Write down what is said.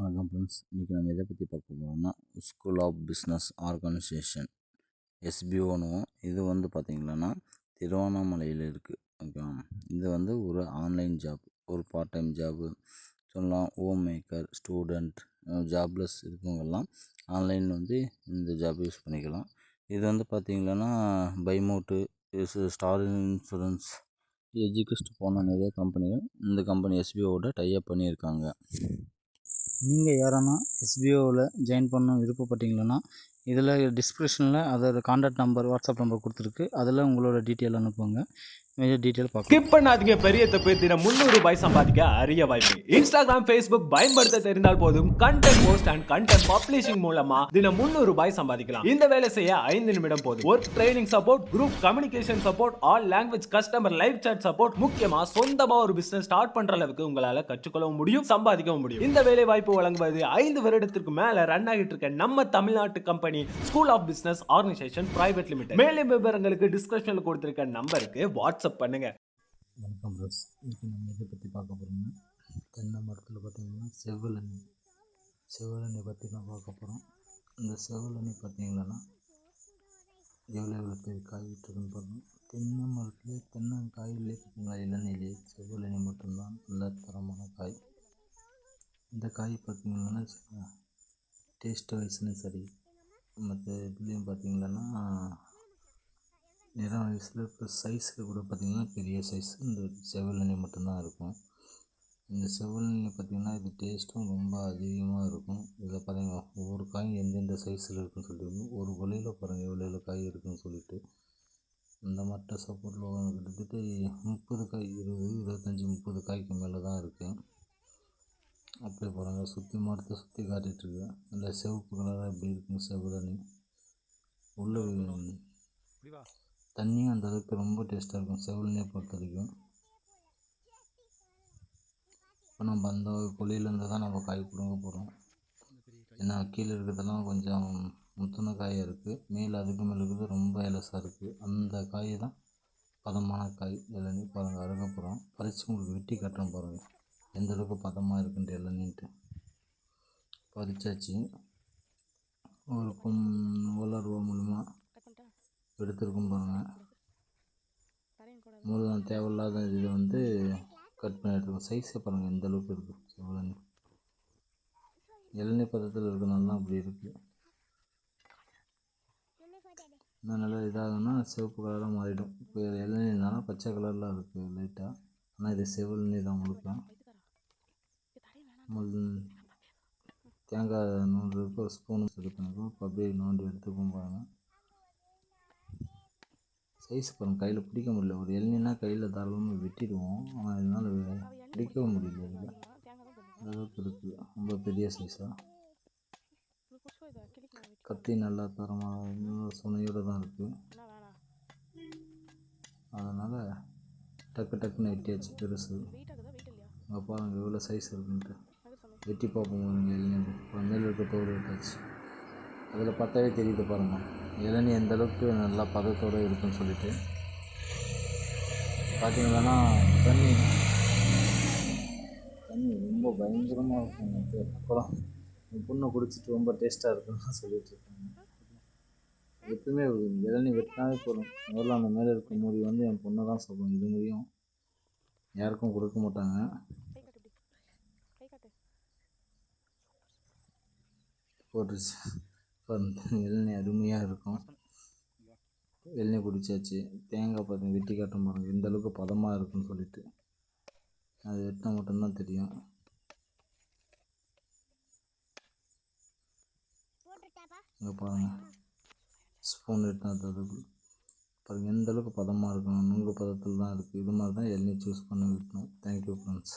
வணக்கம் ஃப்ரெண்ட்ஸ். இன்றைக்கி நம்ம எதை பற்றி பார்க்க போகிறோம்னா ஸ்கூல் ஆஃப் பிஸ்னஸ் ஆர்கனைசேஷன் எஸ்பிஓனுவோம். இது வந்து பார்த்திங்கன்னா திருவண்ணாமலையில் இருக்குது. ஓகேவா? இது ஒரு ஆன்லைன் ஜாப், ஒரு பார்ட் டைம் ஜாப்பு சொல்லலாம். ஹோம் மேக்கர், ஸ்டூடெண்ட், ஜாப்லெஸ் இருக்கவங்கெல்லாம் ஆன்லைன் இந்த ஜாப் யூஸ் பண்ணிக்கலாம். இது பார்த்திங்கன்னா பைமோட்டு, ஸ்டார் இன்சூரன்ஸ், எஜுகேஸ்ட் போன நிறைய கம்பெனிகள் இந்த கம்பெனி எஸ்பிஓவோட டைப் பண்ணியிருக்காங்க. நீங்கள் யாரானா எஸ்பிஓவில் ஜாயின் பண்ண விருப்பப்பட்டீங்களன்னா இதில் டிஸ்கிரிப்ஷனில் அதோட கான்டாக்ட் நம்பர், வாட்ஸ்அப் நம்பர் கொடுத்துருக்கு. அதில் உங்களோட டீட்டெயில் அனுப்புங்க. மேஜர் டீட்டெயில் பார்க்கலாம். ஸ்கிப் பண்ணாதீங்க. பெரிய தப்பு. தினம் 300 ரூபாய் சம்பாதிக்க அரிய வாய்ப்பு. இன்ஸ்டாகிராம், ஃபேஸ்புக் பயன்படுத்த தெரிந்தால் போதும். Content post and content publishing மூலமா தினம் 300 ரூபாய் சம்பாதிக்கலாம். இந்த வேலை செய்ய 5 நிமிடம் போதும். Work training support, group communication support, all language customer live chat support, முக்கியமா சொந்தமா ஒரு பிசினஸ் ஸ்டார்ட் பண்ற அளவுக்கு உங்களால கற்றுக்கொள்ளவும் முடியும், சம்பாதிக்கவும் முடியும். இந்த வேலை வாய்ப்பு வழங்குவது 5 வருடத்திற்கு மேல ரன் ஆகிட்டு இருக்க நம்ம தமிழ்நாட்டு company school of business organisation private limited. மேலும் விவரங்களுக்கு டிஸ்கிரிப்ஷன்ல கொடுத்திருக்க நம்பருக்கு வாட்ஸ்அப் பண்ணுங்க. வணக்கம் ஃப்ரெண்ட்ஸ். இன்றைக்கி நம்ம எதை பற்றி பார்க்க போகிறோம்னா தென்னை மரத்தில் பார்த்திங்கன்னா செவ்வழனி பற்றி தான் பார்க்க போகிறோம். இந்த செவ்வழனி பார்த்திங்கன்னா எவ்வளோ பேர் காய் விட்டுருக்குன்னு பாருங்கள். தென்னை மரத்துலேயே தென்னங்காயிலே பார்த்திங்களா, இளநிலே செவ்வழனி மட்டும்தான் நல்ல தரமான காய். இந்த காய் பார்த்திங்கன்னா டேஸ்ட் வைஸ்லையும் சரி, மற்ற இதுலேயும் பார்த்திங்கன்னா நிறம் வயசில் இப்போ சைஸில் கூட பார்த்திங்கன்னா பெரிய சைஸ் இந்த செவ்வழனி மட்டும்தான் இருக்கும். இந்த செவ்வழனி பார்த்திங்கன்னா இது டேஸ்ட்டும் ரொம்ப அதிகமாக இருக்கும். இதில் பாருங்க, ஒவ்வொரு காயும் எந்தெந்த சைஸில் இருக்குன்னு சொல்லிட்டு ஒரு கொலையில் பாருங்கள் எவ்வளோ காய் இருக்குதுன்னு சொல்லிட்டு. இந்த மட்டை சப்போர்ட்டில் கிட்டத்தட்ட 30 காய், 20, 25, 30 காய்க்கு மேலே தான் இருக்குது. அப்படியே பாருங்கள், சுற்றி மரத்தை சுற்றி காட்டிகிட்ருக்கு. நல்ல சிவப்பு கலராக எப்படி இருக்குங்க செவ்வழனி. உள்ள தண்ணியும் அந்த அளவுக்கு ரொம்ப டேஸ்ட்டாக இருக்கும் செவ்வழனியை பொறுத்த வரைக்கும். இப்போ நம்ம அந்த கொல்லியிலேருந்து தான் நம்ம காய் பிடுங்க போகிறோம். ஏன்னா கீழே இருக்கிறதெல்லாம் கொஞ்சம் முத்தின காயாக இருக்குது, மேலே அதுக்கு மேலே இருக்கிறது ரொம்ப இலசாக இருக்குது. அந்த காய் தான் பதமான காய் இளநீ. பாருங்கள், அறுக்க போகிறோம். பறித்து உங்களுக்கு வெட்டி கட்டுறோம் பாருங்கள் எந்த அளவுக்கு பதமாக இருக்குன்ட்டு இளநீன்ட்டு. பறிச்சாச்சு. ஒரு வளர்வா மூலிமா எடுத்துருக்கும் பாருங்கள். மூலம் தேவையில்லாத இது கட் பண்ணி எடுத்துக்கணும். சைஸை பாருங்கள் எந்த அளவுக்கு இருக்குது செவ்வழனி. இளநீ பதத்தில் இருக்கிறனால அப்படி இருக்குது. இன்னும் நல்லா இதாகுன்னா சிவப்பு கலராக மாறிடும். இப்போ இளநீனால பச்சை கலரில் இருக்குது லைட்டாக, ஆனால் இது செவ்வழனி தான் முழுக்க. தேங்காய் நோண்டுறதுக்கு ஒரு ஸ்பூன் எடுத்துக்கணும். இப்போ அப்படியே நோண்டி எடுத்துக்கும் பாருங்கள். சைஸ் பாருங்கள், கையில் பிடிக்க முடியல. ஒரு இளநீனா கையில் தாராளமாக வெட்டிடுவோம், ஆனால் இதனால் பிடிக்கவும் முடியல. இதில் அளவுக்கு இருக்குது, ரொம்ப பெரிய சைஸாக. கத்தி நல்லா தரமாக சுனையோடு தான் இருக்குது. அதனால் டக்குன்னு வெட்டியாச்சு பெருசு. அங்கே பாருங்கள் எவ்வளோ சைஸ் இருக்குன்ட்டு. வெட்டி பார்ப்போம் பாருங்கள். இளநீ மேலே இருக்க தோடு வெட்டாச்சு. அதில் பார்த்தாவே தெரியுது பாருங்கள் இளநீ எந்த அளவுக்கு நல்லா பதத்தோடு இருக்குன்னு சொல்லிட்டு. பார்த்தீங்கன்னா தண்ணி ரொம்ப பயங்கரமாக இருக்கும். அப்புறம் என் பொண்ணை குடிச்சிட்டு ரொம்ப டேஸ்ட்டாக இருக்குன்னு சொல்லிட்டு இருக்காங்க. எப்பவுமே இளநீ வெட்டினாவே போதும், முதல்ல அந்த மேலே இருக்க மூடி என் பொண்ணை தான் சொல்லுவோம். இது முடியும் யாருக்கும் கொடுக்க மாட்டாங்க. போட்டுச்சு இளநீ அருமையாக இருக்கும். இளநீ குடிச்சாச்சு. தேங்காய் பார்த்திங்க வெட்டி காட்டும் பாருங்கள் எந்த அளவுக்கு பதமாக இருக்குன்னு சொல்லிட்டு. அது வெட்டினா மட்டும்தான் தெரியும். இங்கே பாருங்கள், ஸ்பூன் வெட்டினா அதுக்கு பாருங்கள் எந்த அளவுக்கு பதமாக இருக்கணும். நுங்கு பதத்தில் தான் இருக்குது. இது மாதிரி தான் இளநீ சூஸ் பண்ணி வெட்டணும். Thank you friends.